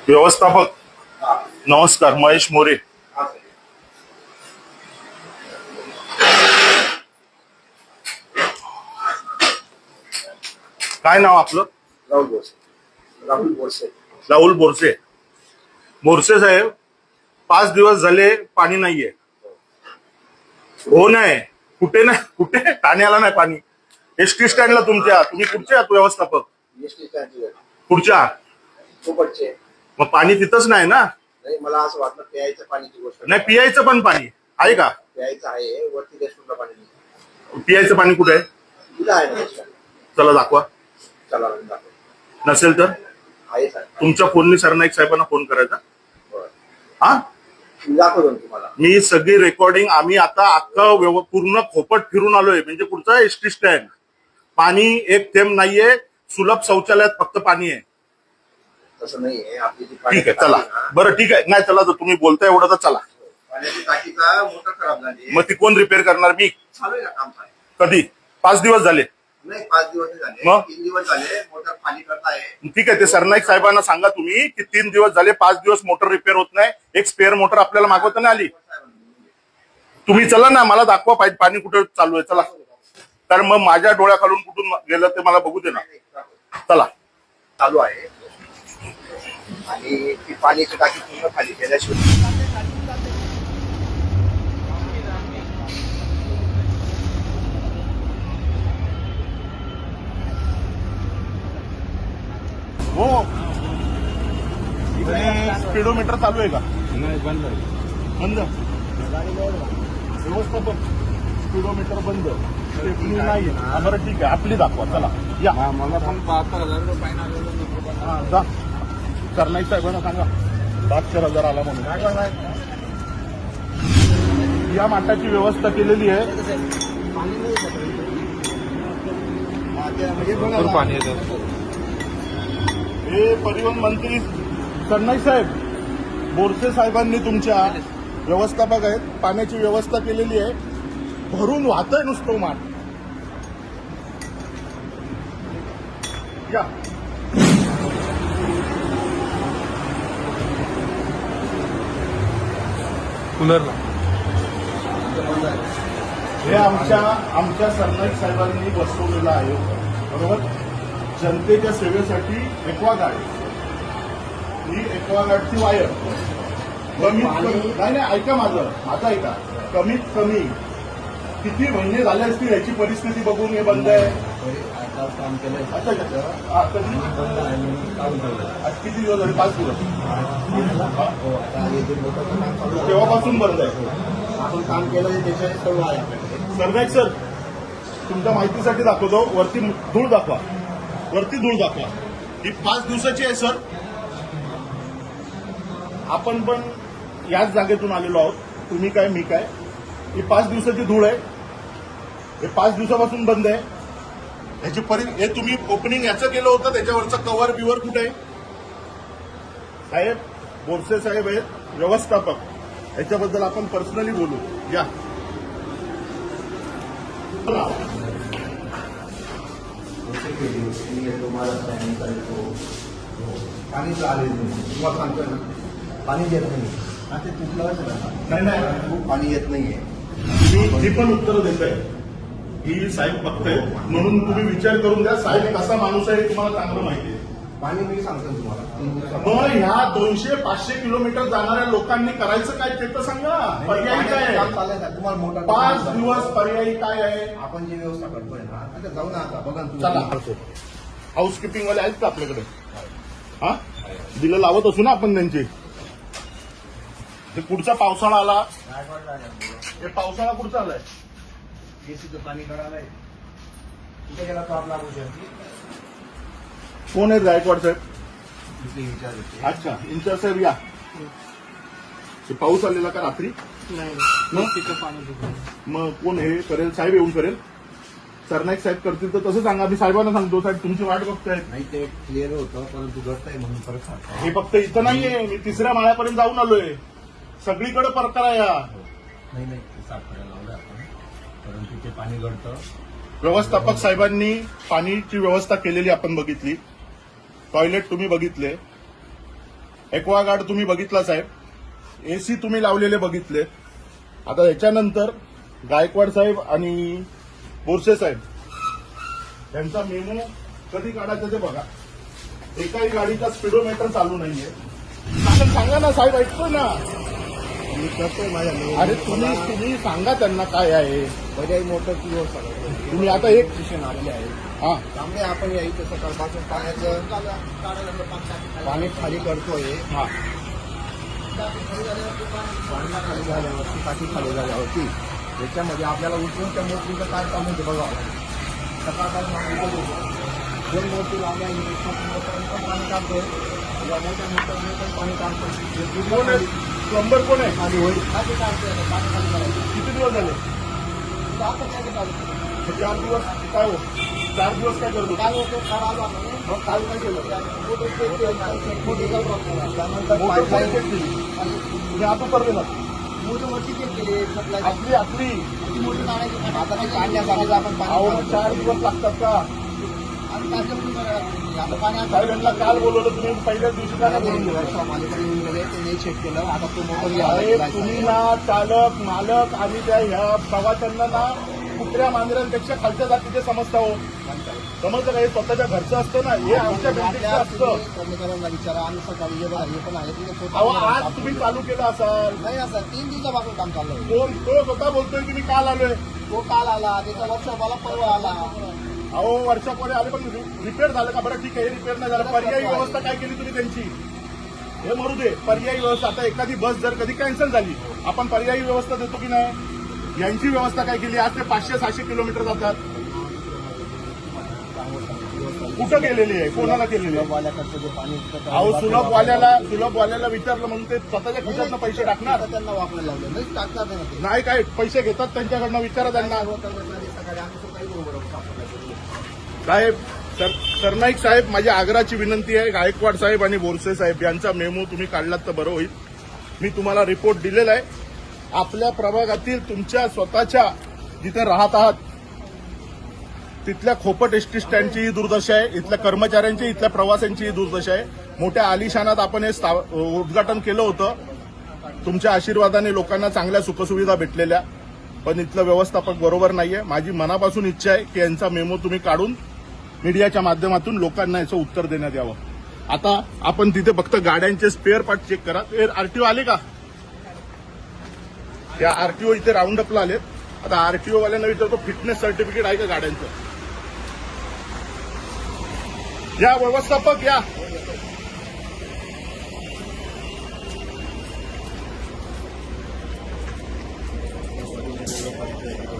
व्यवस्थापक नमस्कार, महेश मोरे. काय नाव आपलं? राहुल बोरसे. राहुल बोरसे. राहुल बोरसे. बोरसे साहेब, 5 दिवस झाले पाणी नाहीये. हो नाही, कुठे नाही, कुठे ठाण्याला नाही पाणी. एसटी स्टँडला तुमच्या, तुम्ही कुठचे आहात व्यवस्थापक? एसटी स्टँडचे पुढच्या. सोबतचे. मग पाणी तिथंच नाही ना? नाही, मला असं वाटलं प्यायचं पाण्याची गोष्ट नाही, पियायचं पण पाणी आहे का? प्यायचं आहे, वरती रेस्टॉरंटला पाणी नाही. पियायचं पाणी कुठे आहे? तिथं आहे ना रेस्टॉरंट. चला दाखवा. चला दाखव. नसेल तर आहे साहेब. तुमच्या फोननी सरनाईक साहेबांना फोन करायचा. बरं. हा, दाखवतो ना तुम्हाला. मी सगळी रेकॉर्डिंग, आम्ही आता अख्खं पूर्ण खोपट फिरून आलोय. म्हणजे पुढचा एसटी स्टँड, पाणी एक थेंब नाहीये. सुलभ शौचालयात फक्त पाणी आहे. तसं नाहीये आपली ती ठीक आहे, चला. बरं ठीक आहे, नाही चला, तर तुम्ही बोलताय एवढं तर चला. पाण्याची टाकीचा मोटर खराब झाली. मग ती कोण रिपेअर करणार? मी. चालू आहे ना काम चालू. कधी? 5 दिवस झाले. नाही, 5 दिवस झाले. मग? 3 दिवस झाले मोटर खाली करताय. ठीक आहे, ते सरनाईक साहेबांना सांगा तुम्ही की 3 दिवस झाले, 5 दिवस मोटर रिपेअर होत नाही. एक स्पेअर मोटर आपल्याला मागवता नाही आली. तुम्ही चला ना, मला दाखवा पाहिजे पाणी कुठे चालू आहे. चला, तर मग माझ्या डोळ्याखालून कुठून गेलं ते मला बघू दे ना. चला. चालू आहे आणि ती पाण्याची टाकी पूर्ण खाली केल्याशिवाय हो, स्पीडोमीटर चालू आहे का? नाही, बंद आहे. बंद. व्यवस्थापक, स्पीडोमीटर बंद. स्टेपनी नाही. बरं ठीक आहे, आपली दाखवा. चला या. मला पण 72,000 रुपये फाईन आलेलं. हा, जा. सरनाईक साहेबांना सांगा 72,000 आला म्हणून. या माठाची व्यवस्था केलेली आहे. भरपूर पाणी येतं. हे परिवहन मंत्री सरनाईक साहेब, बोरसे साहेबांनी तुमच्या व्यवस्थापक आहेत, पाण्याची व्यवस्था केलेली आहे. भरून वाहतंय नुसतं माठ. या. कूलरला हे आमच्या सरनाईक साहेबांनी बसवलेलं आहे. बरोबर. जनतेच्या सेवेसाठी एक्वागार्ड, ही एक्वागार्डची वायर कमीत कमी, नाही ऐका माझं ऐका, कमीत कमी किती महिने झाले असतील याची परिस्थिती बघून हे बंद आहे. काम केलं. अच्छा अच्छा. कधी? आज किती दिवस झाले? 5 दिवस. तेव्हापासून बंद आहे. आपण काम केलं त्याच्या सर्व आहे आपल्याकडे. सरनाईक सर, तुमच्या माहितीसाठी दाखवतो. वरती धूळ दाखवा. वरती धूळ दाखवा. ही 5 दिवसाची आहे सर. आपण पण याच जागेतून आलेलो आहोत. तुम्ही काय, मी काय. ही 5 दिवसाची धूळ आहे. हे 5 दिवसापासून बंद आहे. ह्याची हे तुम्ही ओपनिंग याचं केलं होतं, त्याच्यावरचं कव्हर बिवर कुठे आहे? साहेब, बोरसे साहेब आहेत व्यवस्थापक, ह्याच्याबद्दल आपण पर्सनली बोलू. या. पाणी आले तुम्हाला सांगतोय ना, पाणी येत नाही. ते तुटलं नाही, पाणी येत नाहीये. मी पण उत्तर देत आहे. ही साहेब बघताय म्हणून तुम्ही विचार करून द्या. साहेब कसा माणूस आहे हे तुम्हाला चांगलं माहिती आहे. पाणी मी सांगतो तुम्हाला. मग ह्या 200-500 किलोमीटर जाणाऱ्या लोकांनी करायचं काय ते तर सांगा. पर्याय काय आहे? तुम्हाला मोठा 5 दिवस पर्यायी काय आहे? आपण जी व्यवस्था करतोय ना, आता जाऊ ना. आता बघा चला. हाऊसकीपिंग वाले आहेत का आपल्याकडे? हा, बिलं लावत असू ना आपण त्यांची. पुढचा पावसाळा आला. हे पावसाळा पुढचा आलाय. एसीचं पाणी कळालंय तिथे गेला टॉप लागू शकते. कोण आहेत गायकवाड साहेब? तिथे विचार येते. अच्छा, इंचार्ज साहेब या. हे पाऊस आलेला का रात्री? मग कोण हे करेल? साहेब येऊन करेल. सरनाईक साहेब करतील तर तसं सांगा. मी साहेबांना सांगतो, साहेब तुमची वाट बघतायत. नाही, ते क्लिअर होतं परंतु घडतंय म्हणून परत सांगतो. हे फक्त इथं नाहीये, मी 3ऱ्या माळ्यापर्यंत जाऊन आलोय. सगळीकडे प्रकार आहे हा. नाही साफ करायला लावलं आपण, परंतु ते पाणी घडतं. व्यवस्थापक साहेबांनी पाणीची व्यवस्था केलेली आपण बघितली. टॉयलेट तुम्ही बघितले. एक्वागार्ड तुम्ही बघितला साहेब, एसी तुम्ही लावलेले बघितले. आता याच्यानंतर गायकवाड साहेब आणि बोरसे साहेब यांचा मेमो कधी काढायचा ते बघा. एकाही गाडीचा स्पीडोमीटर चालू नाहीये. आपण सांगा ना साहेब, ऐकतोय ना. मी करतोय माझ्या अरे तुम्ही सांगा त्यांना काय आहे. पर्यायी मोटरची व्यवस्था तुम्ही आता एक स्टेशन आलेले आहे. हा त्यामुळे आपण या इथं सकाळपासून पाण्याचं पाणी खाली करतोय. हा पाणी खाली झाल्यावरती, टाकी खाली झाल्यावरती याच्यामध्ये आपल्याला उचलून त्या मोटरीचं काय काम होते बघावं. सकाळपासून आम्ही इथं होतो. 2 मोठी लावल्या मोटरने पण पाणी काढतोय, या मोठ्या मोटरने पण पाणी काढतोय. कोण आहे प्लंबर, कोण आहे खाली होईल टाकी काढतोय, पाणी खाली करायचं. किती दिवस झाले? आता काय काढतो 4 दिवस काय हो? 4 दिवस काय करतो? काय होतं खराब आला मग काल काय केलं मोटर चेक केलं. त्यानंतर मोटर कोणी पाईपलाईन चेक केली? तुम्ही आता परत मोटर वरती चेक केली सप्लाय आपली मोटर काढायची. आता ती काढण्यासाठी आपण अहो पाणी 4 दिवस लागतात का आणि काढलं पण आता पाणी साहेब? यांना काल बोलवलं तुम्ही, पहिल्याच दिवशी काय बोलून गेला? माझ्याकडे येऊन गेले, त्यांनी चेक केलं. आता तो मोटर साहेब तुम्ही ना चालक मालक आणि त्या ह्या प्रवाशांना ना कुत्र्या मांजरांपेक्षा खालच्या जातीचे समजता हो. समजतं का? हे स्वतःच्या घरचं असतं ना, हे आमच्या बिल्डिंगचं असतं. कर्मचाऱ्यांना विचारा. आम्ही सकाळी हे बघा हे पण आहे तिथे अहो आज तुम्ही चालू केलं असाल. नाही असं 3 दिवसापासून काम चाललंय. तो स्वतः बोलतोय की मी काल आलोय. तो काल आला, त्याच्या वर्षाला परवा आला. अहो वर्षापुढे आले पण रिपेअर झालं का? बरं ठीक आहे, रिपेअर नाही झालं. पर्यायी व्यवस्था काय केली तुम्ही त्यांची? हे मरू दे. पर्यायी व्यवस्था, आता एखादी बस जर कधी कॅन्सल झाली, आपण पर्यायी व्यवस्था देतो की नाही? यांची व्यवस्था काय केली? आज ते 500-600 किलोमीटर जातात. कुठं गेलेली आहे? कोणाला केलेली आहे? वाल्याकडचं जे पाणी अहो सुलभवाल्याला विचारलं म्हणून ते स्वतःच्या खिशातनं पैसे टाकणार त्यांना वापरायला लावलं नाही, टाकणार नाही ना ते. नाही. काय पैसे घेतात त्यांच्याकडनं? विचारा त्यांना. सकाळी आम्ही सकाळी बरोबर साहेब सरनाईक साहेब, माझी आग्रहाची विनंती आहे, गायकवाड साहेब आणि बोरसे साहेब यांचा मेमो तुम्ही काढलात तर बरं होईल. मी तुम्हाला रिपोर्ट दिलेला आहे. आपल्या प्रभागातील तुमच्या स्वतःच्या जिथे राहत आहात तिथल्या खोपट एसटी स्टँडची ही दुर्दशा आहे. इथल्या कर्मचाऱ्यांची, इथल्या प्रवाशांची ही दुर्दशा आहे. मोठ्या आलिशानात आपण हे उद्घाटन केलं होतं. तुमच्या आशीर्वादाने लोकांना चांगल्या सुखसुविधा भेटलेल्या, पण इथलं व्यवस्थापक बरोबर नाहीये. माझी मनापासून इच्छा आहे की यांचा मेमो तुम्ही काढून मीडियाच्या माध्यमातून लोकांना याचं उत्तर देण्यात यावं. आता आपण तिथे फक्त गाड्यांचे स्पेअर पार्ट चेक करा. आरटीओ आले का? या आरटीओ इथे राऊंड अपला आलेत. आता आरटीओ वाल्यांना विचारतो, फिटनेस सर्टिफिकेट आहे का गाड्यांचं? या व्यवस्थापक या.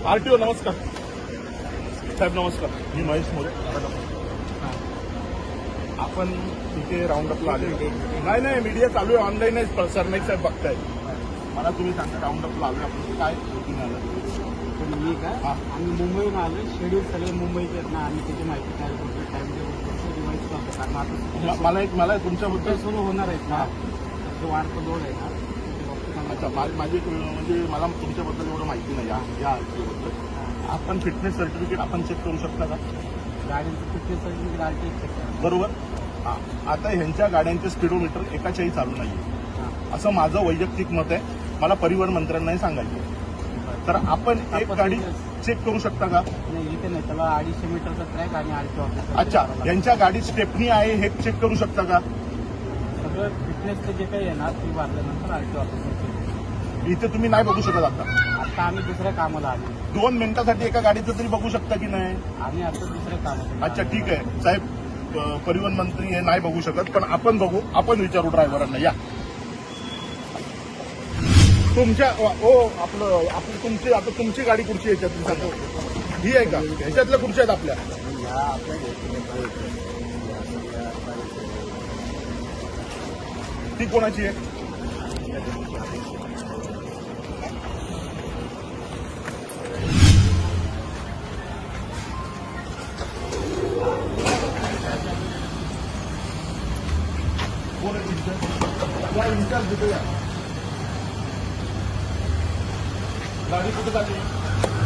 आरटीओ नमस्कार साहेब. नमस्कार, मी महेश मोरे. आपण तिथे राऊंड अपला आले. नाही मीडिया चालू आहे, ऑनलाईन आहे. सरनाईक साहेब बघताय. मला तुम्ही सांगा, राऊंड अपला आलोय आपण, काय शोधून आलं? मी काय आम्ही मुंबईहून आलो. शेड्यूल सगळे मुंबईचे आहेत ना, आम्ही त्याची माहिती तयार करतो. टाइम रिवाईज करतो. कारण आता मला तुमच्याबद्दल सुरू होणार आहेत ना, जो वाढतो लोड आहे ना. अच्छा, माझी म्हणजे मला तुमच्याबद्दल एवढं माहिती नाही या आरटीओबद्दल. आपण फिटनेस सर्टिफिकेट आपण चेक करू शकता का? गाडीचं फिटनेस सर्टिफिकेट आरटी चेक करा. बरोबर. आता ह्यांच्या गाड्यांचे स्पीडोमीटर एकाच्याही चालू नाही असं माझं वैयक्तिक मत आहे. मला परिवहन मंत्र्यांनाही सांगायचं. तर आपण एक गाडी चेक करू शकता का? नाही, इथे नाही. त्याला 250 मीटरचा ट्रॅक आणि आरटी ऑफिस. अच्छा, यांच्या गाडीत स्टेपनी आहे हे चेक करू शकता का? सगळं फिटनेसचं जे काही आहे ना, ते भरल्यानंतर आरटी ऑफिस. इथे तुम्ही नाही बघू शकत. आता आम्ही दुसऱ्या कामाला आलो. 2 मिनिटासाठी एका गाडीचं तरी बघू शकता की नाही? आम्ही आता दुसऱ्या कामाला. अच्छा ठीक आहे साहेब. परिवहन मंत्री हे नाही बघू शकत, पण आपण बघू. आपण विचारू ड्रायव्हरांना. या तुमच्या तुमची आता तुमची गाडी कुठची याच्यातली सांगा? ही आहे का? ह्याच्यातल्या कुठच्या आहेत आपल्या? ती कोणाची आहे? कोण आहे इंचार्ज? या इंचार्ज तिथे या. गाडी कुठे चालली?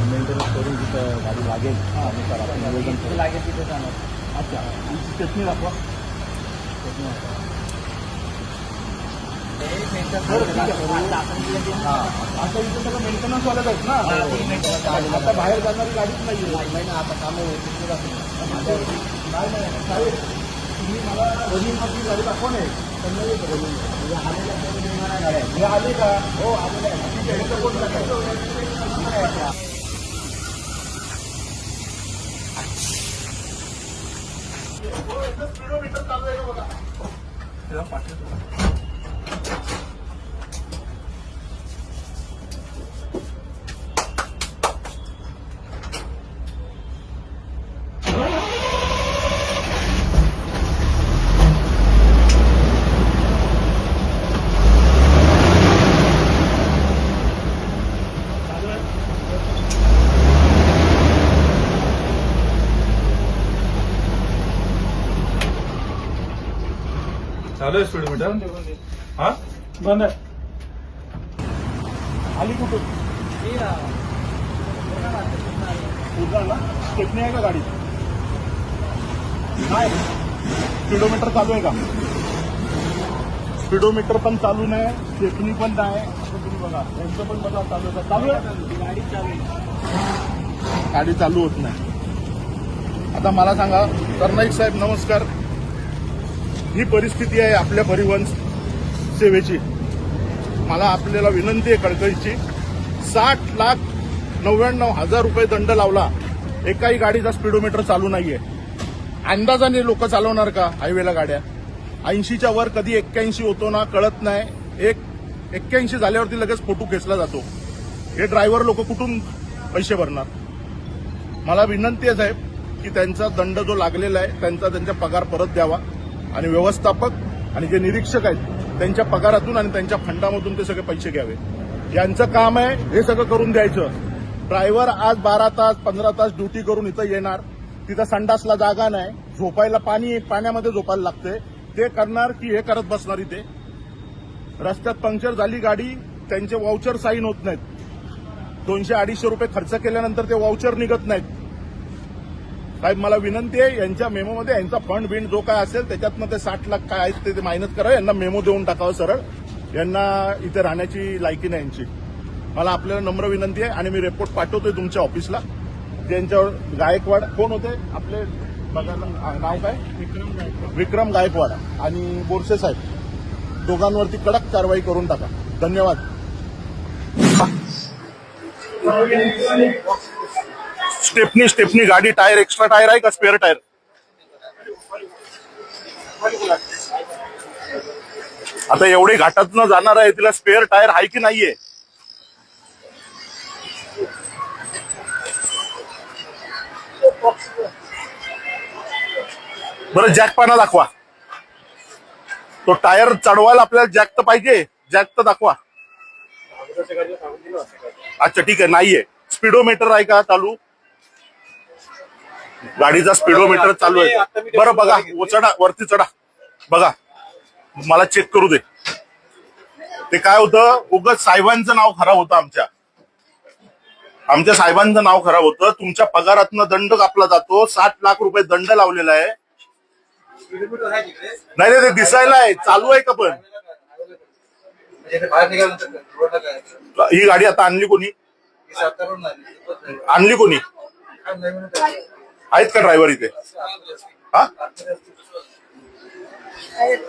मेंटेनन्स करून जिथं गाडी लागेल त्यानुसार आपण नियोजन करू. लागेल तिथे जाणार. अच्छा, स्टेपनी दाखवा. आता इथे सगळं मेंटेनन्स वाल्याच आहेत ना. आता बाहेर जाणारी गाडीच नाहीये. आता कामं होती नाही साहेब, तुम्ही मला रनिंगमधली गाडी दाखवा नाही. हे आले का? हो आलेले आहे. ठीक आहे, इथं कोण टाकायचं? स्पीडोमीटर चालू आहे का बघा. चालू आहे स्पीडोमीटर. हा बंद आहे. आली कुठून? उजळला स्टेपनी आहे का गाडी? नाही. स्पीडोमीटर चालू आहे का? स्पीडोमीटर पण चालू नाही, स्टेपनी पण नाही. असं तुम्ही बघा, यांचं पण बघा चालू आहे. चालू आहे गाडी चालू. गाडी चालू होत नाही. आता मला सांगा सरनाईक साहेब, नमस्कार. ही परिस्थिती आहे आपल्या परिवहन सेवेची. मला आपल्याला विनंती आहे कळकळीची. 60,99,000 रुपये दंड लावला, एकाही गाडीचा स्पीडोमीटर चालू नाहीये. अंदाजाने लोक चालवणार का हायवेला गाड्या? 80च्या वर कधी 81 होतो ना कळत नाही. 81 झाल्यावरती लगेच फोटो खेचला जातो. हे ड्रायव्हर लोक कुठून पैसे भरणार? मला विनंती आहे साहेब की त्यांचा दंड जो लागलेला आहे त्यांचा पगार परत द्यावा आणि व्यवस्थापक आणि जे निरीक्षक आहेत त्यांच्या पगारातून आणि त्यांच्या फंडामधून ते सगळे पैसे घ्यावे. यांचं काम आहे हे सगळं करून द्यायचं. ड्रायव्हर आज 12 तास 15 तास ड्युटी करून इथं येणार, तिथं संडासला जागा नाही, झोपायला पाण्यामध्ये झोपायला लागते. ते करणार की हे करत बसणार इथे? रस्त्यात पंक्चर झाली गाडी, त्यांचे वाउचर साईन होत नाहीत. 200-250 रुपये खर्च केल्यानंतर ते वाउचर निघत नाहीत. साहेब मला विनंती आहे, यांच्या मेमोमध्ये यांचा फंड बिंड जो काय असेल त्याच्यातनं ते 60 लाख काय आहेत ते मायनस करा. यांना मेमो देऊन टाकावं सरळ. यांना इथे राहण्याची लायकी नाही यांची. मला आपल्याला नम्र विनंती आहे आणि मी रिपोर्ट पाठवतोय तुमच्या ऑफिसला. ज्यांच्यावर गायकवाड कोण होते आपले बघायला नाव काय? विक्रम गायकवाड आणि बोरसे साहेब, दोघांवरती कडक कारवाई करून टाका. धन्यवाद. स्टेपनी गाडी टायर एक्स्ट्रा टायर आहे का स्पेअर टायर? आता एवढी घाटातनं जाणार आहे, तिला स्पेअर टायर आहे की नाहीये? बरं जॅक पाना दाखवा. तो टायर चढवायला आपल्याला जॅक तर पाहिजे, जॅक तर दाखवा. अच्छा ठीक आहे, नाहीये. स्पीडोमीटर आहे का चालू? गाडीचा स्पीडोमीटर चालू आहे. बरं बघा, चढा वरती चढा, बघा मला चेक करू दे. ते काय होतं, उगाच साहेबांचं नाव खराब होतं. आमच्या साहेबांचं नाव खराब होतं. तुमच्या पगारातनं दंड कापला जातो. 60 लाख रुपये दंड लावलेला आहे. नाही ते दिसायला आहे, चालू आहे का पण? ही गाडी आता आणली कोणी? आणली कोणी? आहेत का ड्रायव्हर इथे? हा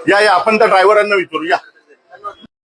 या आपण त्या ड्रायव्हरांना विचारू या.